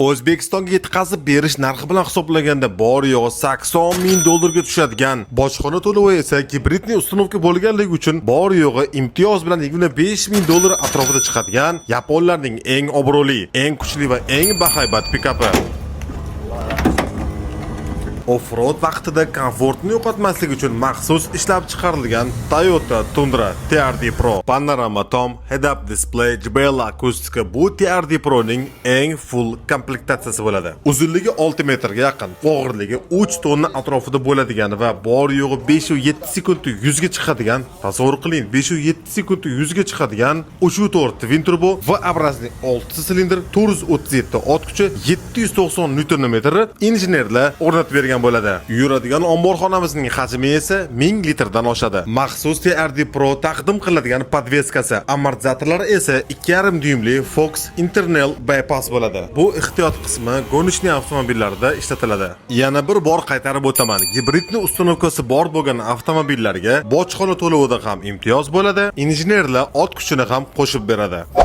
O'zbekistonga yetkazib berish narxi bilan hisoblaganda bor yo'g'i 80 ming dollarga tushadigan. Bojxona to'lovi esa gibridni ustunovka bo'lganligi uchun bor yo'g'i imtiyoz bilan 25 ming dollar atrofida chiqadigan yaponlarning eng obro'li, eng kuchli va eng bahaybat pikapi. Off-road vaqtida komfortni yo'qotmaslik uchun maxsus ishlab chiqarilgan Toyota Tundra TRD Pro, panorama tom, head-up display, JBL akustika bu TRD Pro'ning eng full komplektatsiyasi bo'ladi. Uzunligi 6 metrga yaqin, og'irligi 3 tonna atrofida bo'ladigan va bor yo'g'i 5-7 sekundda 100 ga chiqadigan, tasavvur qiling, 5-7 sekundda 100 ga chiqadigan 3.4 twin turbo va abrazli 6 silindr 437 ot kuchi 790 Nm injenerlar o'rnatib bergan bo'ladi. Yuradigan omborxonamizning hajmi esa 1000 litrdan oshadi. Maxsus TRD Pro taqdim qiladigan podveskasi, amortizatorlari esa 2,5 dyumli Fox internal bypass bo'ladi. Bu ehtiyot qismi gonishli avtomobillarda ishlatiladi. Yana bir bor qaytarib o'taman. Gibridni ustunovkasi bor bo'lgan avtomobillarga bojxona to'lovida ham imtiyoz bo'ladi, injenerlar ot kuchini ham qo'shib beradi.